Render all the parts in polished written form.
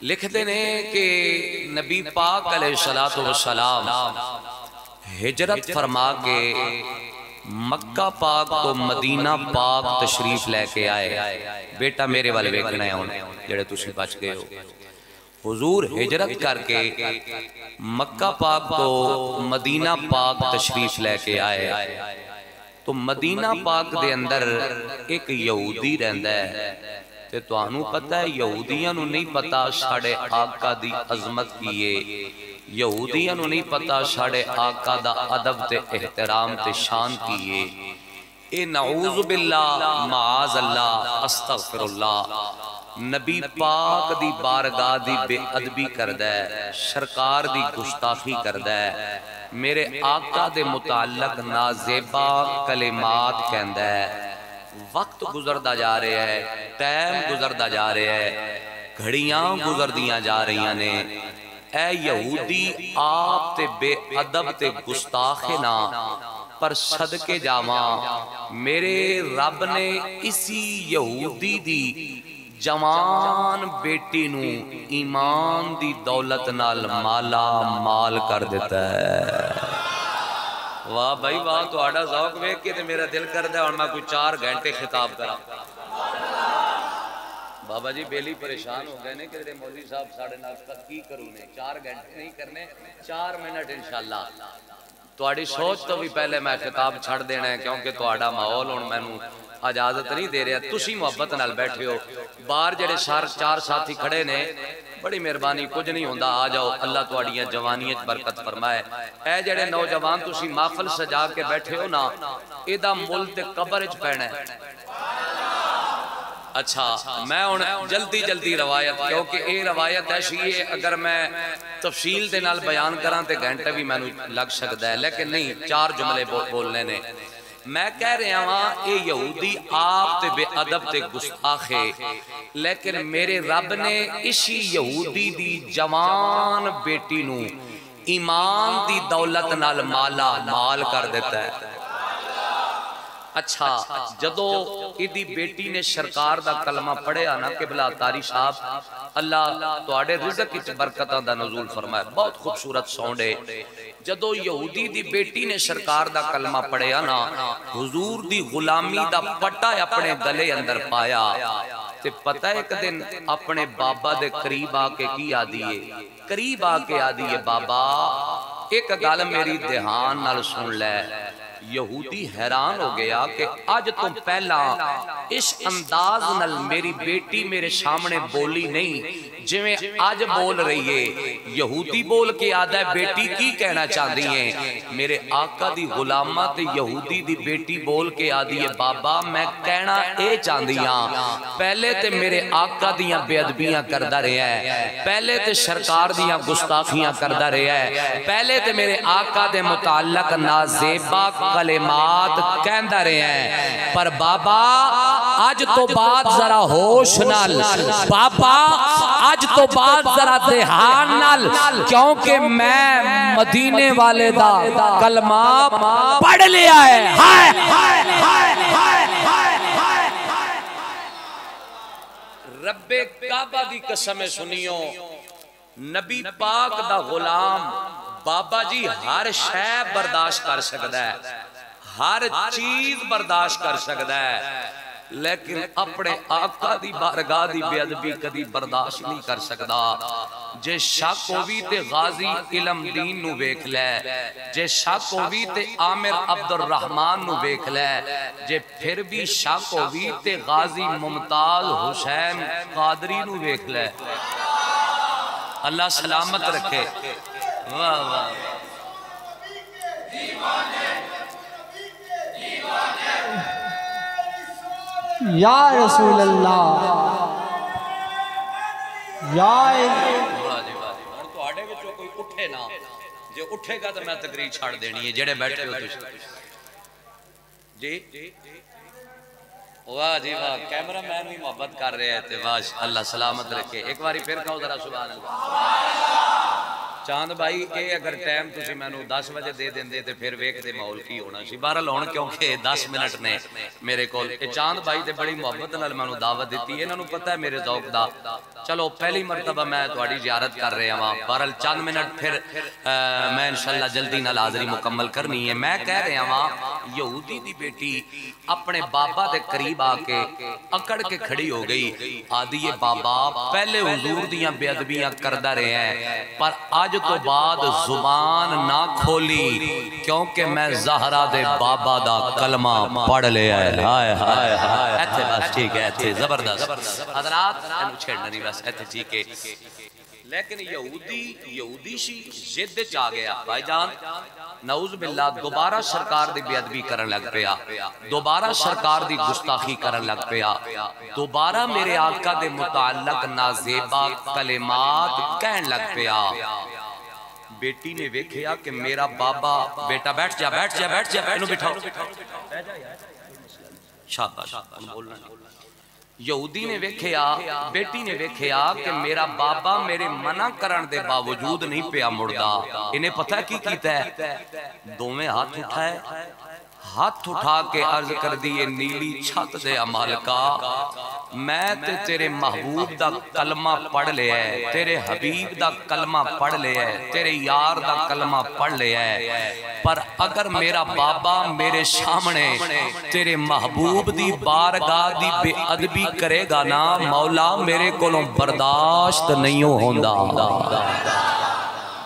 लिखते ने कि नबी पाक अलैहिस्सलातु वस्सलाम हिजरत फरमा के मक्का पाक तो मदीना पाक तशरीफ लेके आए। बेटा मेरे वाले वेखना है हुण जेड़े तुसीं बच गए हो। हुजूर हिजरत करके मक्का पाक तो मदीना पाक तशरीफ लेके आए। तो मदीना पाक दे अंदर एक यहूदी रहिंदा है ते तुहानू पता है यहूदियां नू नहीं पता साडे आका दी अजमत की है, यहूदियां नू नहीं पता साडे आका दा अदब ते एहतराम ते शान की है। ए नऊज़ बिल्लाह माज़ अल्लाह अस्तगफिरुल्लाह नबी पाक दी बारगाह दी बेअदबी करदा है, सरकार दी गुस्ताखी करदा है, मेरे आका दे मुताल्लक नाज़ेबा कलिमात कहंदा है। वक्त गुजरदा जा रहा है, टाइम गुजरदा जा रहा है, घड़ियां गुजरदियां जा रही ने। ऐ यहूदी आप ते बेअदब ते गुस्ताखे ना, पर सदके जावा मेरे रब ने इसी यहूदी दी जवान बेटी नू ईमान दी दौलत नाल माला माल कर देता है। वाह भाई वाह, तुहाडा ज़ौक वेख के ते मेरा दिल करदा हुण मैं कोई 4 घंटे खिताब करा। बाबा जी बेली परेशान हो गए ने कि जेड़े मौलवी साहब साढ़े नाल की करूं ने 4 घंटे नहीं करने, 4 मिनट इंशाअल्लाह। तुहाडी सोच तो भी पहले मैं खिताब छड़ देना है, क्योंकि तुहाडा माहौल हुण मैनू इजाजत नहीं दे रहा। तुसी मुहब्बत नाल बैठे हो, बाहर जेड़े 4 साथी खड़े ने, बड़ी मेहरबानी, कुछ नहीं होंदा, आ जाओ, अल्लाह तुहाडियां जवानियत बरकत फरमाए। ऐ जेड़े नौजवान तुसी महफिल सजा के बैठे हो ना, एदा मुल ते कबर च पैना है। अच्छा मैं हुण जल्दी जल्दी रवायत, क्योंकि ये रवायत ऐसी है अगर मैं तफसील दे नाल बयान करा तो घंटे भी मैनू लग सकता है, लेकिन नहीं, 4 जुमले बोलने ने। मैं कह रहा वहां ये यहूदी आप ते बेअदब ते गुस्ताखे, लेकिन मेरे रब ने इसी यहूदी दी जवान बेटी नू ईमान दी दौलत नाल माला माल कर देता है। अच्छा जदों इदी बेटी ने सरकार दा कलमा पढ़िया ना, किबला तारी साहब अल्लाह तुहाडे रिज़्क विच बरकतां दा नज़ूल फरमाए, बहुत खूबसूरत साउंड है। जदों यहूदी दी बेटी ने सरकार दा कलमा पढ़िया ना, हुजूर दी गुलामी दा पट्टा अपने गले अंदर पाया ते पता एक दिन अपने बाबा दे करीब आके की आदी है, करीब आके आदी है, बाबा एक गल मेरी ध्यान नाल सुन लै। यहूदी हैरान हो गया कि अज तो पहला इस अंदाज नाल मेरी बेटी मेरे सामने बोली नहीं जिवें अज बोल रही है। यहूदी बोल के आदा है बेटी की कहना चाहती है, मेरे आका दी गुलामा ते यहूदी दी बेटी बोल के आदी है, बाबा मैं कहना ए चाहती हां, पहले ते मेरे आका दियां बेअदबियां करदा रहा है, पहले ते सरकार दियां गुस्ताखियां करदा रहा है, पहले ते मेरे आका दे मुताल्लक नाज़ेबा कलिमात कहंदा रहा है, पर बाबा आज तो बाद जरा होश नाल, बाबा आज तो बाद जरा ध्यान नाल, क्योंकि मैं मदीने वाले दा कलमा पढ़ लिया है। हाय हाय हाय हाय हाय रब्बे काबा दी कसम सुनियो, नबी पाक दा गुलाम बाबा जी हर शै बर्दाश्त कर सकता है, हर चीज बर्दाश्त कर सकता है, लेकिन अपने आका दी बारगाह दी बेअदबी कदी बर्दाश्त नहीं कर सकता। जे शक होवी ते गाजी इलम दीन नु वेख लै, जे शक होवी ते आमिर अब्दुर रहमान नु वेख लै, जे फिर भी शक होवी ते गाजी मुमताज हुसैन कादरी नु वेख लै। अल्लाह सलामत रखे। वाह वाह या रसूल अल्लाह या तुहाडे विचों कोई उठे ना, जे उठेगा तो मैं तकरीर छाड़ देनी है। जेड़े बैठे हो जी वाह जी वाह, कैमरा मैन भी मोहब्बत कर रहे हैं, वाह अल्लाह सलामत रखे। एक बारी फिर कहो जरा सुभान अल्लाह। चांद भाई ये अगर टाइम तुसी मैनू 10 बजे दे देंदे ते फिर वेखदे माहौल की होना सी। बहरहाल हुण क्योंकि 10 मिनट ने मेरे कोल, चांद भाई ते बड़ी मुहब्बत नाल मैनू दावत दी, इन्हां नू पता है मेरे ज़ौक दा। चलो पहली मरतबा मैं तुहाडी ज़ियारत कर रहा हाँ। बहरहाल चंद मिनट फिर मैं इंशाअल्लाह जल्दी नाल हाज़री मुकम्मल करनी है। मैं कह रहा हाँ यहूदी दी बेटी अपने बाबा के करीब आके अकड़ के खड़ी हो गई, आदि ये बाबा पहले हुजूर दियां बेअदबियां करदा रहा है पर अज तो बाद जुबान ना खोली क्योंकि मैं ज़हरा दे बाबा दा कलमा पढ़ लिया है। हाय हाय हाय इत्थे बस ठीक है, इत्थे जबरदस्त हज़रात इहनू छेड़ना नहीं बस इत्थे ठीक है। लेकिन यहूदी सी जिद च आ गया भाईजान, नऊज़ बिल्लाह दोबारा सरकार दी बेअदबी करन लग पिया, दोबारा सरकार दी गुस्ताखी करन लग पिया, दोबारा मेरे आका दे मुताल्लक नाज़ेबा कलिमात कहन लग पिया। बेटी ने वेखिया कि मेरा बाबा, बेटा बैठ जा बैठ जा बैठ जा, इन्हू बिठाओ, शाबाश बोलना। यहूदी ने वेखिया, बेटी ने वेखिया कि मेरा बाबा मेरे मना करन दे बावजूद नहीं पिया मुड़दा। इन्हें पता की कीता है, दोवें हाथ उठाए, हाथ उठा के अर्ज कर दिए नीली छत दे मालिका मैं ते तेरे महबूब दा कलमा पढ़ लिया है, तेरे हबीब दा कलमा पढ़ लिया है, तेरे यार दा कलमा पढ़ लिया है, पर अगर मेरा बाबा मेरे सामने तेरे महबूब दी बारगाह दी बेअदबी करेगा ना मौला मेरे कोलों बर्दाश्त नहीं होंदा।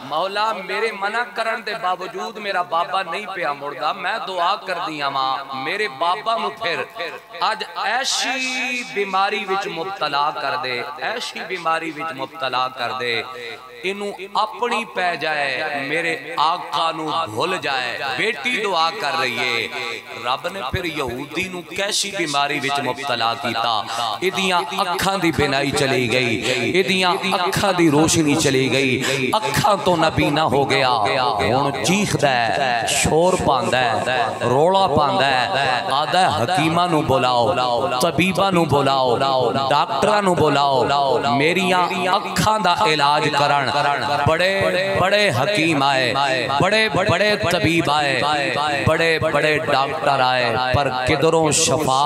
मौला मेरे मना करन दे बावजूद मेरा बाबा नहीं पिया मुड़दा। मैं दुआ कर दिया मां मेरे बाबा नू फिर अज ऐसी बीमारी विच मुब्तला कर दे, ऐसी बीमारी विच मुब्तला कर दे इनू अपनी पै जाए, मेरे आका नू भूल जाए। बेटी दुआ कर रही है, रब ने फिर यहूदी नू कैसी बीमारी विच मुब्तला कीता, इदियां अखां दी बिनाई चली गई, इदियां अखां दी रोशनी चली गई, अखां तो नबीना हो गया। हुण चीखदा है, शोर पांदा है, रोला पांदा है, आदा हकीमा नू बुलाओ, तबीबा नू बुलाओ, डॉक्टरां नू बुलाओ, मेरियां अखां दा इलाज करन। बड़े बड़े हकीम आए, बड़े बड़े तबीब आए, बड़े बड़े डॉक्टर आए, पर किधरों शफा,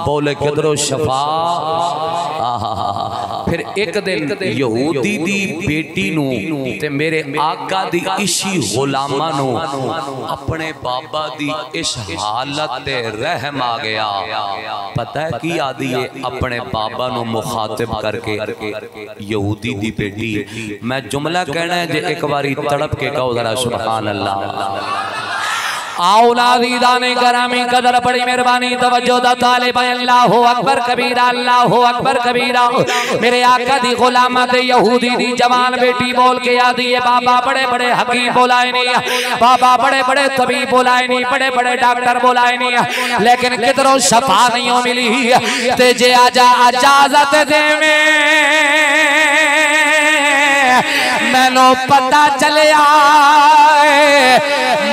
बोले किधरों शफा। फिर एक दिन यहूदी दी बेटी नू ते मेरे आका दी इसी गुलामा नू अपने बाबा दी इस हालत ते रहम आ गया। पता है की आदि है अपने बाबा नू मुखातिब करके, यहूदी दी बेटी मैं जुमला कहना है जे एक बारी तड़प के कहो जरा सुभान अल्लाह। औलादीदाने करामी कदर बड़ी मेहरबानी तवज्जो दा तालिब अल्लाहु अकबर कबीरा, अल्लाहु अकबर कबीरा। मेरे आका दी गुलामा ते यहूदी दी जवान बेटी बोल के आदी है बाबा बड़े बड़े हकीम बुलाए नहीं, बाबा बड़े बड़े तबीब बुलाए नहीं, बड़े बड़े डॉक्टर बुलाए नहीं, लेकिन किधरों शफा नहीं मिली। ते जे आजा इजाजत देवे मैनू पता चलिया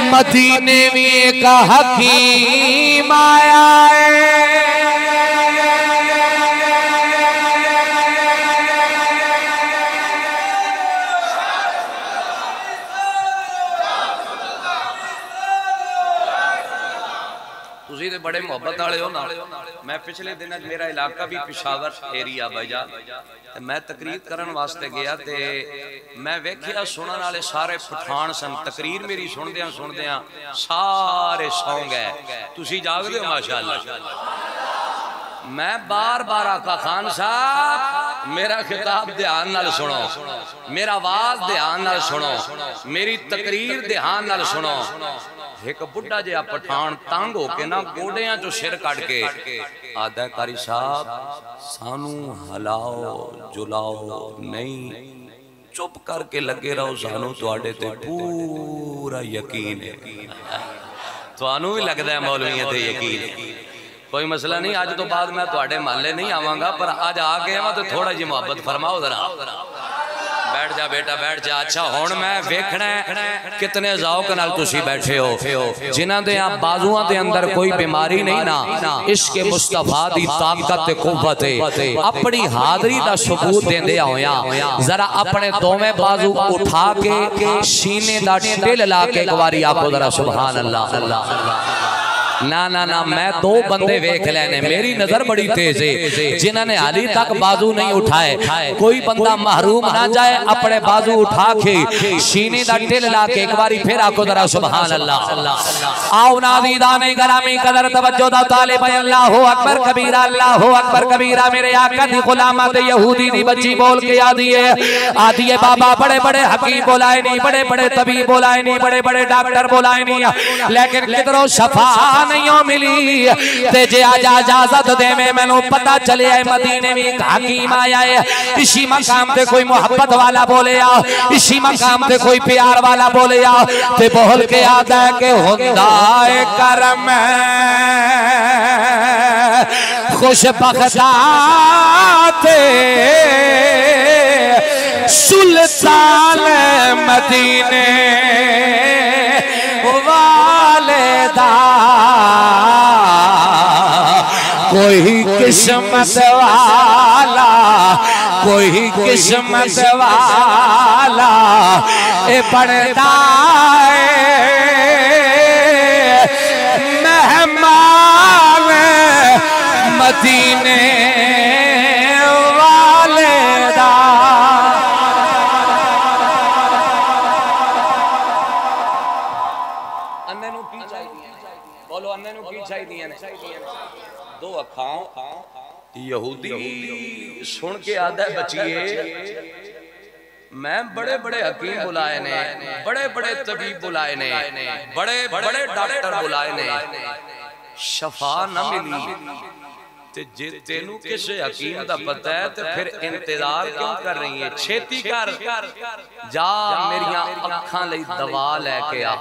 मदीने में एक हकीम आया है। बड़े मोहब्बत वाले हो ना। मैं पिछले दिन मेरा इलाका भी पिशावर एरिया भाईजा, मैं तकरीर करन वास्ते गया ते मैं वेखिया सुनने वाले सारे पठान सन। तकरीर मेरी सुनदियां सुनदियां सारे सौ गए। तुसी जागदे हो माशाअल्लाह। मैं बार बार आका खान साहब मेरा खिताब ध्यान नाल सुनो, मेरा आवाज ध्यान नाल सुनो, मेरी तकरीर ध्यान नाल सुनो। एक बुढ़ा जिहा पठान तंग होके ना गोडियां चो सिर कट के आदा कारी साहब सानू हलाओ जुलाओ नहीं, चुप करके लगे रहो, सानू तुहाडे ते पूरा यकीन है। तुहानू भी लगदा है मौलवियां ते यकीन है, कोई मसला नहीं। अज तो बाद मैं तुहाडे महल्ले नहीं आवांगा, पर अज आ गया तो थोड़ा जी मोहब्बत फरमाओ जरा। बैठ जा बेटा बैठ जा। अच्छा हुण मैं वेखना कितने ज़ौक नाल तुसी बैठे हो जिन्हां दे बाजुआं दे अंदर कोई बीमारी नहीं ना इश्क मुस्तफा दी ताकत ते कुव्वत है अपनी हाज़री दा सबूत देंदे होया जरा अपने दोवें बाजू उठा के सीने दा ढिल ला के एक बारी आखो जरा सुभान अल्लाह। ना ना ना मैं दो बंदे वेख लेने मेरी नजर बड़ी तेज है जिन्होंने हाली तक बाजू नहीं उठाए कोई बंदा महरूम ना जाए अपने बाजू उठा के सीने दा ढिल ला के एक बारी फिर आखो जरा सुभान अल्लाह। आओ नाज़रीन गिरामी कदर तवज्जो दा तालिब अल्लाहु अकबर कबीरा मेरे आका दी गुलामत यहूदी दी बच्ची बोल के आदी है बाबा बड़े बड़े हकीम बोलाए नहीं बड़े बड़े तबीब बोलाए नहीं बड़े बड़े डॉक्टर बोलाए नहीं लेकिन किधरों शफा नहीं मिली ते जे आजा इजाजत दे में मैनू पता चले मदीने में एक हकीम आया है इसी मकाम पे कोई मोहब्बत वाला बोले आ इसी मकाम पे कोई प्यार वाला बोले आ ते बोल के आता है कि हुंदा है करम खुशबख्ता थे सुल्तान मदीने वालेदा कोई किस्मत वाला कोई किस्मत वाला ए बढ़ता मेहमान मदीने वालेदा। बोलो अन्ने नू की चाहिए दो अखां यहूदी सुन के आदा बचिए मैं बड़े बड़े हकीम बुलाए ने बड़े बड़े तबीब बुलाए ने बड़े बड़े डॉक्टर बुलाए ने शफा न मिली ते जे तेनू किसे हकीम दा पता है तो फिर इंतजार क्यों कर रही है छेती कर जा मेरियां अखां लई दवा लेके आ।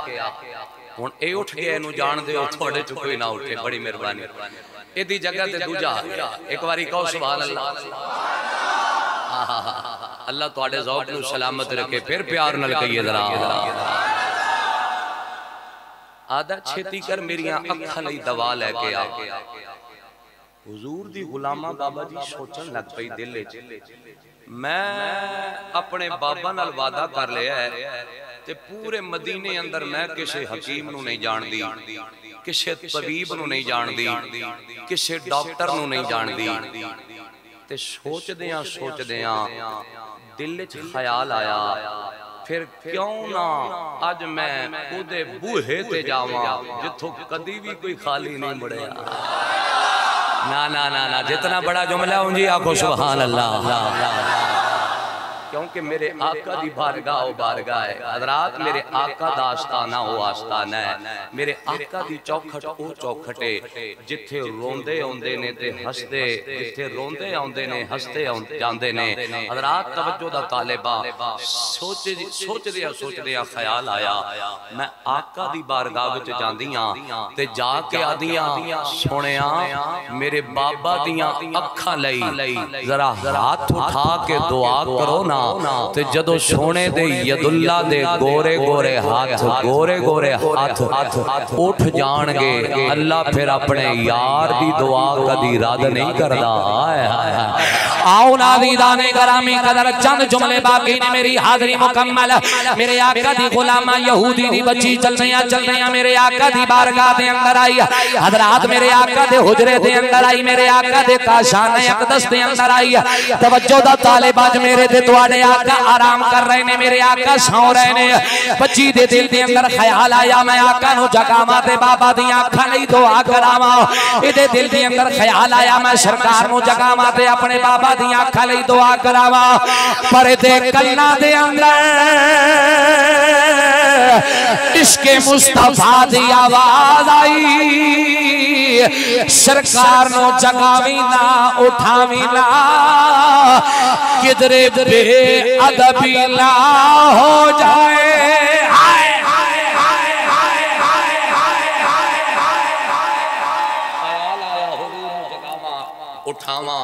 हुण ए उठ गया इनू जान दे थोड़े च कोई ना उठे बड़ी मेहरबानी एदी जगह ते दूजा एक बारी कहो सुभान अल्लाह। अल्लाह तुहाडे ज़ौक़ नू सलामत रखे फिर प्यार नाल कहिए जरा आदा छेती कर मेरियां अखां लई दवा लेके आ। हुजूर दी गुलामा बाबा जी सोचन लग पई दिल विच मैं अपने बाबा नाल वादा कर लिया है ते पूरे मदीने अंदर मैं किसी हकीम नू नहीं जानदी किसी तबीब नू नहीं जानदी किसी डॉक्टर नू नहीं जानदी ते सोचदियां दिल च ख्याल आया फिर क्यों ना अज मैं उहदे बूहे ते जावां जिथों कदी भी कोई खाली नहीं मुड़िया। ना ना ना ना जितना बड़ा जुमला उंजी आखो सुभान अल्लाह क्योंकि मेरे आका दी बारगाह ओ बारगाह है हजरात मेरे आका दा आस्ताना ओ आस्ताना है मेरे आका दी चौखट ओ चौखट है जिथे रोंदे आउंदे ने ते हसदे जिथे रोंदे आउंदे ने हसदे जांदे ने हजरात तवज्जो दा तालिबा सोचदे ख्याल आया मैं आका दी बारगाह विच जांदियां ते जाके आदियां सोहणिया मेरे बाबा दियां अखां लई जरा हाथ उठा के दुआ करो ना ते जदों सोने दे यदुल्ला दे गोरे गोरे हाथ उठ जाणगे अल्लाह फिर अपने यार दी दुआ कदी रद नहीं करदा। आओ नाज़रीन गिरामी कदर चंद जुमले बाकी ने मेरी हाज़री मुकम्मल मेरे आका दी गुलामा यहूदी दी बच्ची चलदियां मेरे आका दी बारगाह दे अंदर आई हजरात मेरे आका दे हुजरे दे अंदर आई मेरे आका दे काशाने अक़दस दे अंदर आई तवज्जो दा तालिब अज मेरे ते तुहाडे आका आराम कर रहे ने मेरे आका सौ रहे ने बच्ची दे दिल दे अंदर ख्याल आया मैं आका नु जगावां ते बाबा दी अखां लई दुआ करावां इहदे दिल दे अंदर ख्याल आया मैं सरकार नु जगावां ते अपने बाबा दी अखां लई दुआ करावां पर दे कन्ना दे अंदर इश्क मुस्तफा दी आवाज आई सरकार नो जगावी ना उठावी ना किधरे बे अदबी ना हो जाए उठावा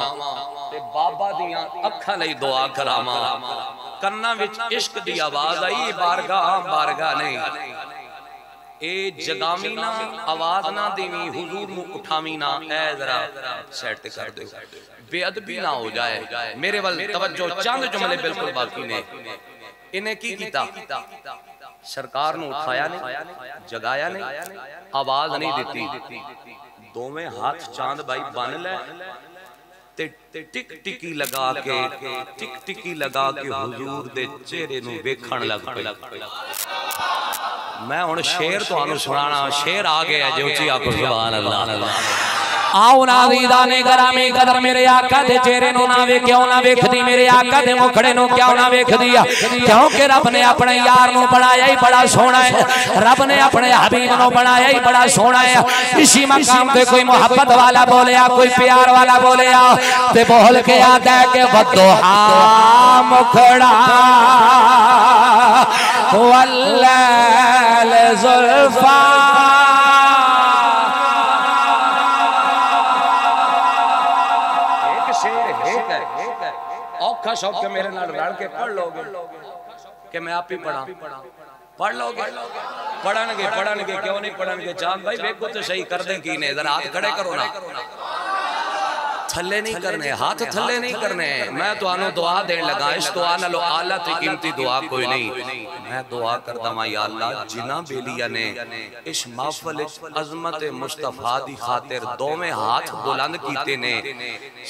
ते बाबा दियां अखां लई दुआ करावां कन्ना विच इश्क दी आवाज आई, बारगाह बारगाह नहीं, ए जगावी ना, आवाज ना देवी, हुजूर नू उठावी ना, ए जरा सेट ते कर दो, बेअदबी ना हो जाए। मेरे वाल तवज्जो, चंद जुमले बिल्कुल बाकी ने। इन्हें की कीता? सरकार नू उठाया नहीं, जगाया नहीं, आवाज नहीं दी, दोवें हाथ चांद भाई बन ले ते टिक टिकी लगा के, टिक टिकी लगा के हुजूर दे चेहरे नू वेखण लग पे। मैं हुण शेर तुहानू सुनाना, शेर आ गया जे उची आखो सुभान अल्लाह। आओ नाज़ीदाने गरामी कदर मेरे आका दे चेहरे नु ना वेख्यो ना वेखदी, मेरे आका दे मुखड़े नु क्यों ना वेखदी, क्योंकि रब ने अपने यार नु बनाया ही बड़ा सोहना है, रब ने अपने हबीब नु बनाया ही बड़ा सोहना है। इसी मकाम पे कोई मोहब्बत वाला बोलिया, कोई प्यार वाला बोलिया ते बोल के आता है कि वद्दुहा मुखड़ा वल्लैल ज़ुल्फ़ा, औखा शौक मेरे नाल रल के पढ़ लोगे कि मैं आप ही पढ़ा, पढ़ लोगे, पढ़नगे क्यों नहीं पढ़नगे? चांद भाई वेखो तो सही कर दे की ने, जरा हाथ खड़े करो ना, थले नहीं करने, हाथ थले नहीं करने। मैं तुहानू दुआ देन लगा, इस दुआ नालों आला ते कीमती दुआ कोई नहीं। मैं दुआ करदा वां या अल्लाह, जिन्हां बेलिया ने इस महफिल विच अज़मत मुस्तफा दी खातिर दोवें हाथ बुलंद कीते ने,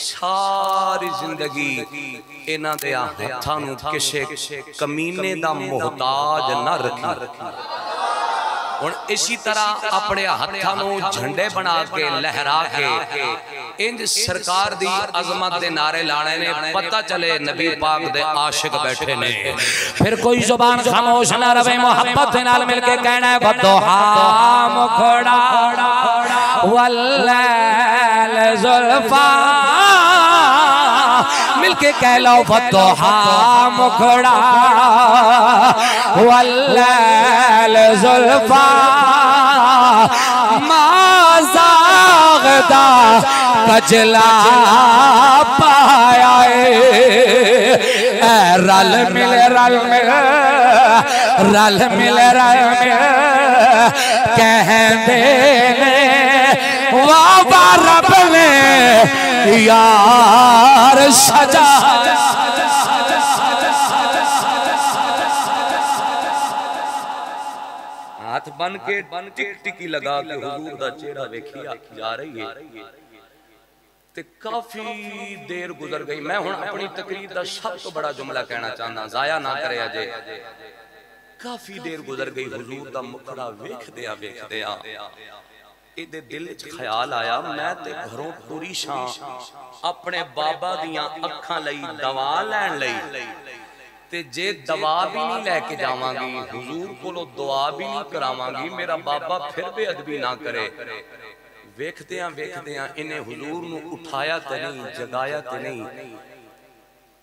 सारी जिंदगी इन्हां दे हत्थां नू किसे कमीने दा मोहताज ना रखी। हुण इसी तरह अपने हत्थां नू झंडे बना के लहरा के इंज सरकार दी अजमत दे नारे लाने ने, पता चले नबी पाक दे आशिक बैठे ने। फिर कोई जुबान खामोश ना रहे, मोहब्बत नाल मिलके कहना है वद्दुहा मुखड़ा वल्लैल ज़ुल्फ़ा, मिलके कह लो वद्दुहा मुखड़ा वल्लैल ज़ुल्फ़ा, माज़ाग़दा कजला पाया रल मिल रल मिल रल मिल रल मिल कहते वाह रब ने यार सजा। हाथ बन के टिक टिकी लगा के हुजूर दा चेहरा वेखिया जा रही है ते काफी देर गुजर गई। मैं हुण अपनी तकरीर दा सब तो बड़ा जुमला कहना चाहना, जाया ना करे अजे। काफी देर गुजर गई, हुजूर दा मुखड़ा वेखदिया वेखदिया इहदे दिल च ख्याल आया, मैं ते घरों टुरी छां अपने बाबा दियां अखां लई दवा लैण लई, ते जे दवा भी नहीं लैके जावांगी, हुजूर कोलों दुआ भी नहीं करावांगी, मेरा बाबा फिर बेअदबी ना करे। वेखदियां वेखदियां इन्हें हुजूर नू उठाया ते नहीं, जगाया ते नहीं।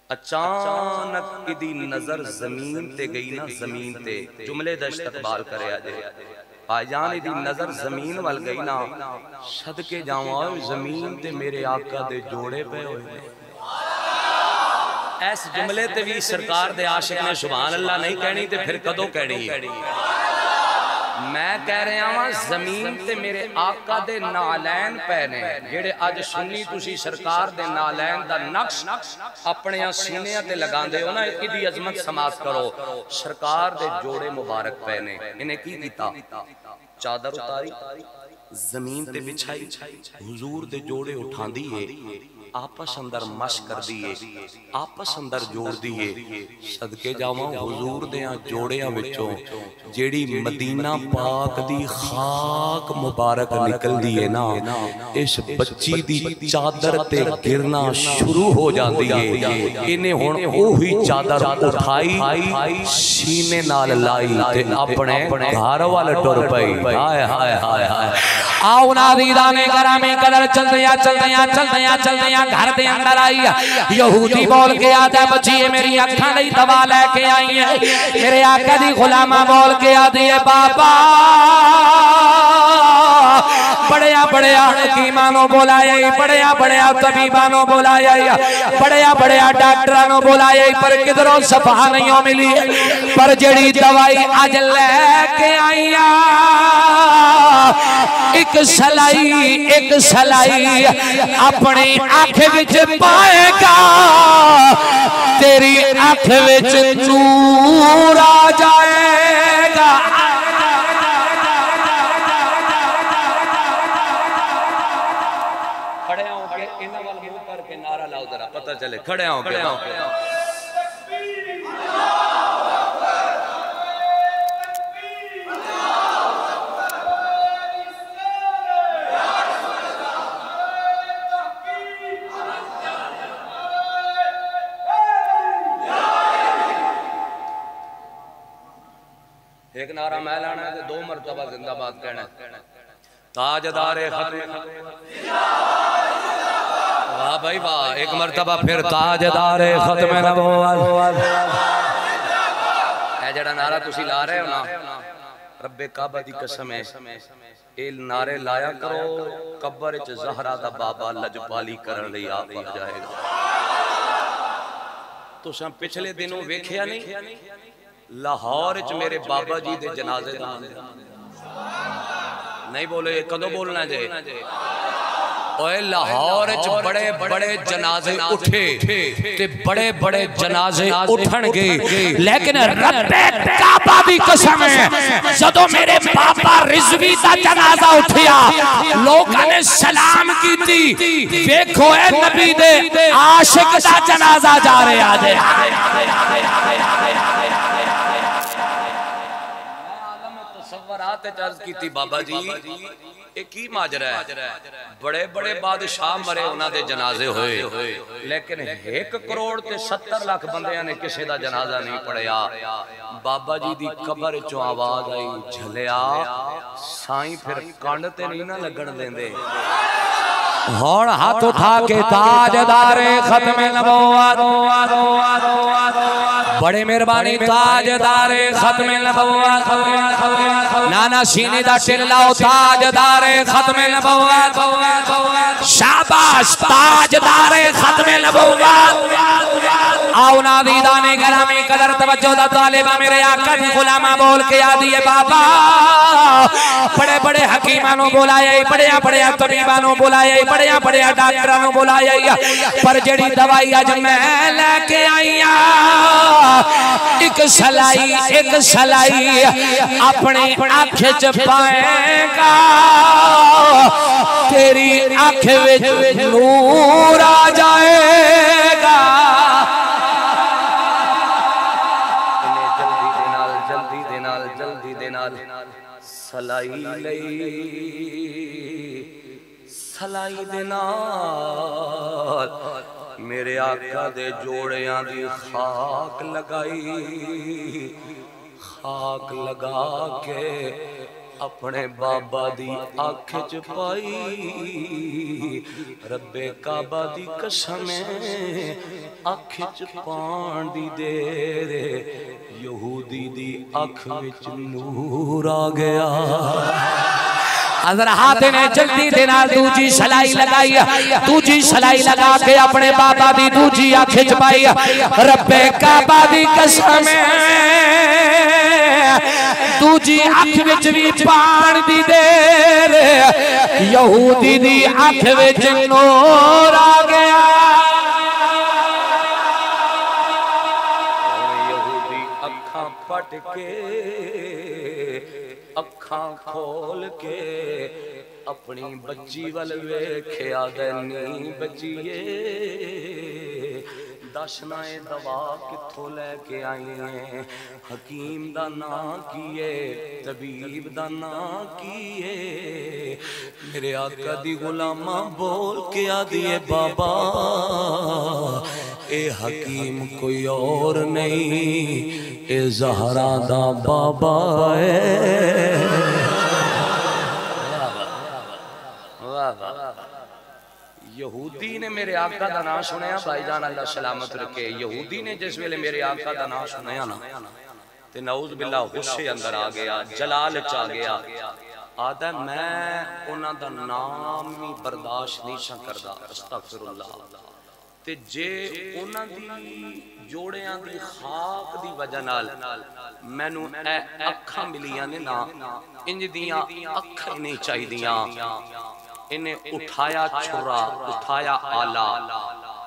अचानक इदी नजर जमीन ते गई ना, जमीन ते जुमले दा इस्तकबाल करे अजे भाईजान, इदी नजर जमीन वाल गई ना, सदके जावां जमीन ते मेरे आका दे जोड़े पे होए। इस जुमले ते भी सरकार दे आशिक ने सुभान अल्लाह नहीं कहनी ते फिर कदों कहनी है? मैं कह रहा हां जमीन ते मेरे आका दे नालैन पै ने, जेड़े अज सुन्नी तुसी सरकार दे नालैन दा नक्श अपने सीने ते लगांदे हो ना, इदी अजमत समाज करो। सरकार दे जोड़े मुबारक पै ने, इन्हें की कीता? चादर उतारी जमीन ते बिछाई, हुजूर दे जोड़े उठांदी है, आपस अंदर मश कर दिए, आपस अंदर जोड़ दिए। सदके जावां हुजूर देयां जोड़ियां विचों जेड़ी मदीना पाक दी खाक मुबारक निकलदी है ना, इस बच्ची दी चादर ते गिरना शुरू हो जाती है। इन्हें हुण ओही चादर उठाई, सीने नाल लाई ते अपने घर वाल टुर पई। हाय हाय हाय हाय। आओ नाज़ीदाने गरामी कदर चलदियां चलदियां चलदियां चलदियां घर दे अंदर आई, यहूदी बोल के आता बच्ची मेरी अखां लई दवा लेके आई है। मेरे आका दी गुलामा बोल के आती है बाबा बड़िया बड़िया हकीमानों बुलाया, बड़िया बड़िया तबीबानों बुलाया, बड़िया बड़िया डॉक्टरानों बुलाया, पर किधरों सफा नहीं मिली। पर जड़ी दवाई अज लैके आईया एक सलाई अपनी आंख विच पाएगा, तेरी आंख विच नूर आ जाएगा। खड़े होके इन्हां वाल मुंह करके नारा लाओ जरा, पता चले। खड़े होके एक नारा मैं लाना है, दो मरतबा जिंदाबाद कहना है। ताजदारे खत्म, वाह भाई वाह, एक मरतबा फिर ताजदारे खत्म नबुव्वत। ऐ जड़ा नारा तुसी ला रहे हो ना, रब्बे काबा दी कसम है, ए नारे लाया करो, कब्र च ज़हरा दा बाबा लजपाली करन लई आप आ जाएगा। तुसां पिछले दिनों वेखिया नहीं, लाहौर च मेरे बाबा जी दे जनाजे नहीं बोले, कदों बोलना जे? ओए लाहौर च बड़े बड़े जनाजे उठे ते बड़े बड़े जनाजे उठणगे, लेकिन रब्बे काबा दी कसम है जदों मेरे बाबा रिजवी दा जनाजा उठिया, लोकां ने सलाम कीती, देखो ए नबी दे आशिक दा जनाजा जा रहा जे। बाबा जी एक ही माजरा है, बड़े बड़े बादशाह मरे, उन्होंने जनाजे होए, लेकिन 1 करोड़ ते 70 लाख बंदियां ने किसी का जनाजा नहीं पढ़िया। बाबा जी दी कब्र चों आवाज आई, झलिया साईं फिर कंड ते नहीं ना लगन देंदे। हुण हाथ उठा के ताजदारे खत्म नबुव्वत, बड़े मेहरबानी ताजदारे खत्म नबुव्वत, नाना सीने दा टिल्लाओ ताजदारे खत्म नबुव्वत, शाबाश ताजदारे खत्म नबुव्वत। आओ नादीदाने गरामी कदर तवज्जो दा तालिबा मेरे आका दी गुलामा बोल के आदी है बाबा। बड़े बड़े हकीमानों बुलाया, बड़िया बड़िया तबीबानों बुलाया, बड़िया बड़िया डॉक्टरानों बुलाया, पर जड़ी दवाई अज मैं लेके आईया एक सलाई अपनी आंख च पाएगा, तेरी आंख विच नूर आ जाएगा। सलाई दे नाल मेरे आका दे जोड़ियां दी खाक लगाई, खाक लगा के अपने बाबा दी आँख च पाई। रब्बे काबा दी कसम आँख च पान दी देर यहूदी दी आँख विच नूर आ गया। अगर हाथ ने जल्दी दे नाल दूजी सलाई लगाई, दूजी सलाई लगा के अपने बाबा दी दूजी आँख च पाई। रब्बे काबा दी कसम दूजी आँख विच भी पान दी देर यहूदी दी आँख विच नूर आ गया। यहूदी अखां पट के अखां खोल के अपनी बच्ची वल वेख्या नी बच्चीए दसना ए दवा किथों लैके आई है, हकीम दा नां कीए तबीब दा नां कीए। मेरे आका दी गुलामा बोल के आदी है बाबा ए हकीम कोई और नहीं ए ज़हरा दा बाबा है। यहूदी ने मेरे आका का नाम सुनया, भाईजान अल्लाह सलामत रखे। यहूदी ने जिस वेले मेरे आका का नाम सुनया ना ते नऊज बिल्ला गुस्से अंदर आ गया, जलाल च आ गया। आदा मैं उन्हां दा नाम ही बर्दाश्त नहीं सा करदा अस्तगफिरुल्लाह ते जे उन्हां दी जोड़ियां दी खाक दी वजह नाल मैनू ए अखां मिलियां ने ना इंज दियां अखां ही नहीं चाहिदियां इन्हें उठाया छुरा उठाया आला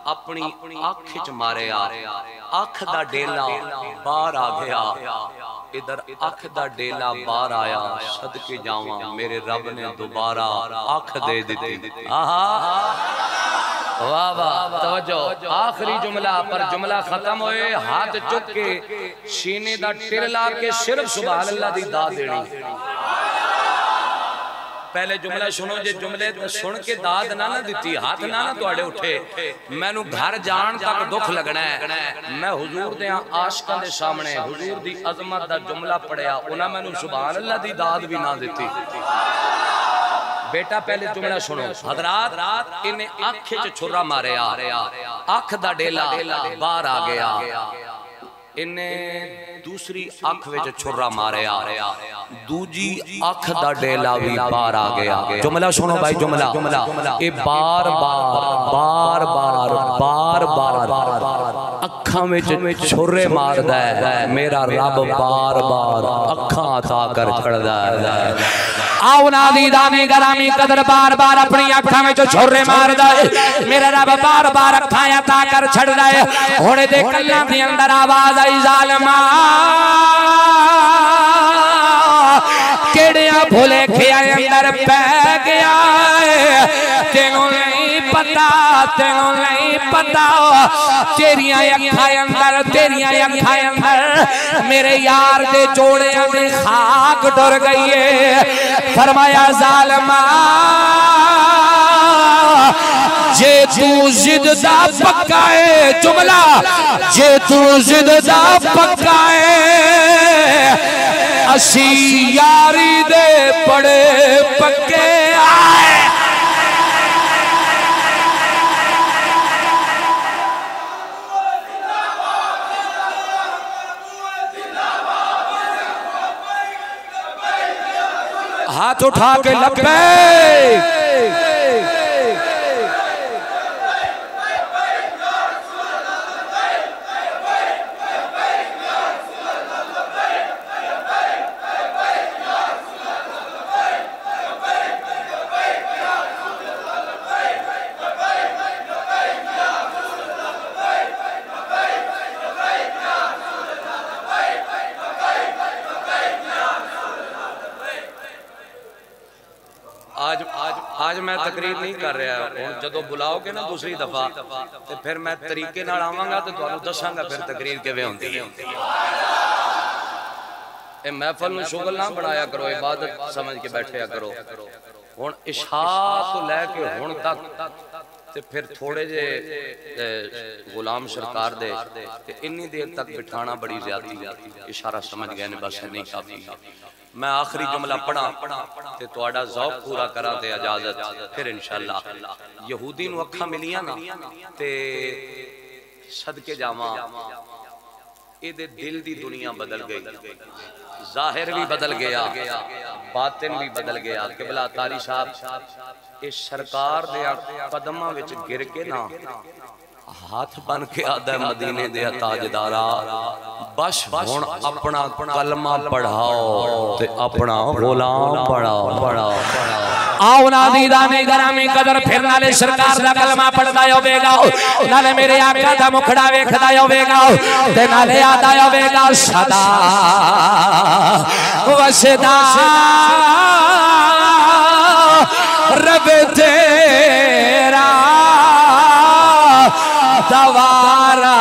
अपनी अख च मारिया अख दा डेला बाहर आ गया इधर अख दा डेला बाहर आया सदके जावा मेरे रब ने दोबारा अख दे दी आहा वाह वाह तवज्जो आखिरी जुमला पर जुमला खत्म होए हाथ चुक के सीने दा टिरला के सिर्फ सुभान अल्लाह दी दाद देनी पहले जुमला सुनो जे जुमले सुन के दाद ना दी हाथ ना तुहाडे उठे मैनू घर जान तक दुख लगना है मैं हुजूर दे आशिकां दे सामने हुजूर दी अजमत दा जुमला पढ़िया उन्हां मैनू सुभान अल्लाह दी दाद भी ना दी बेटा पहले जुमला सुनो हजरात इन्हें अख च छुरा मारिया अख दा डेला बाहर आ गया इन्हें दूसरी अख विच छुरा मारिया दूजी अख दा डेला भी बाहर आ गया जुमला सुनो भाई जुमला ये बार बार अखां विच छुरे मारदा है मेरा रब बार बार अखां अता कर छड़दा है आओ नादी दाने गरामी कदर बार बार अपनी अखां में छोरे मारदा है मेरा रब बार बार अखां अता कर छड़दा है हुणे दे कल्लां दे अंदर आवाज आई जालिमा केड़िया भुले खे अंदर पै गया तेनू नहीं पता तेरियां अखां अंदर मेरे यार दे जोड़ियां दी खाक डर गई है फरमाया जालिमा जे तू जिद दा पक्का है जुमला जे तू जिद दा पक्का है असी यारी दे बड़े पक्के आए हाथ उठा के लब्बैक आज मैं तकरीर नहीं कर रहा जो बुलाओगे ना दूसरी दफा तो फिर मैं तरीके नाल आवांगा तो तुहानू दसांगा फिर तकरीर किवें होंदी है ए महफल नूं शुगल ना बनाया करो इबादत समझ के बैठया करो हुण इशा तो लैके हुण तक ते फिर थोड़े जे गुलाम सरकार दे इन्नी देर तक बिठाना बड़ी ज्यादा इशारा समझ गए ने बस नहीं काफी मैं आखिरी जुमला पढ़ा ते तुहाडा ज़ौक़ पूरा करा ते इजाजत फिर इंशाअल्लाह यहूदी नूं अखां मिलियां ना ते सदके जावां इहदे दिल दी दुनिया बदल गई जाहिर भी बदल गया बातिन भी बदल गया किबला तारी साहब इस सरकार दे कदमां विच गिर के ना हाथ बन के आदा मदीने दे ताजदारा बस हुण अपना कलमा पढ़ाओ ते अपना गुलाम पढ़ाओ आओ नादी दाने गरामी कदर फिर नाले सरकार दा कलमा पढ़दा होवेगा नाले मेरे आका दा मुखड़ा वेखदा होवेगा ते नाले आदा होवेगा सदा वसदा रब तेरा दवारा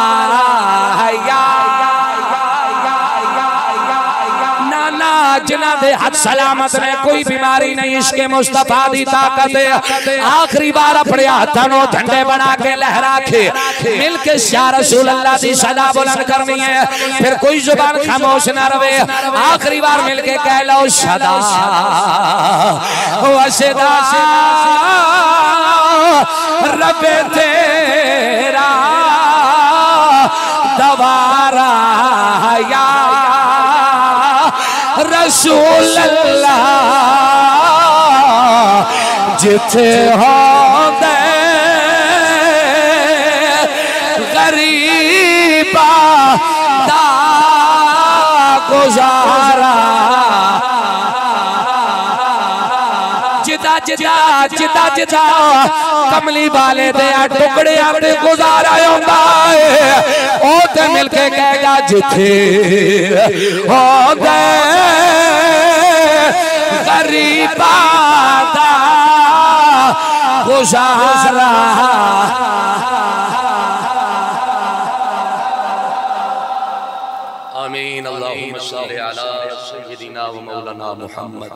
जिन्हां दे हाथ सलामत ने कोई बीमारी नहीं इश्के मुस्तफा दी ताकत है आखिरी बार अपने हाथों नो झंडे बना के लहरा के मिल के या रसूल अल्लाह दी सदा बुलंद करनी है फिर कोई जुबान खामोश ना रहे आखिरी बार मिल के कह लो सदा वसदा रब तेरा दवारा या रसूल अल्लाह जिथे होंदे गरीबा दा गुजारा जिदा जिदा जिदा जिदा कमली वाले दे टुकड़े अपने गुजारा होंदा है ओ ते मिलके कहेगा जिथे होंदे गरीबा दा गुजारा आमीन अल्लाहुम्मा सल्ली अला सय्यिदिना व मौलाना मुहम्मद।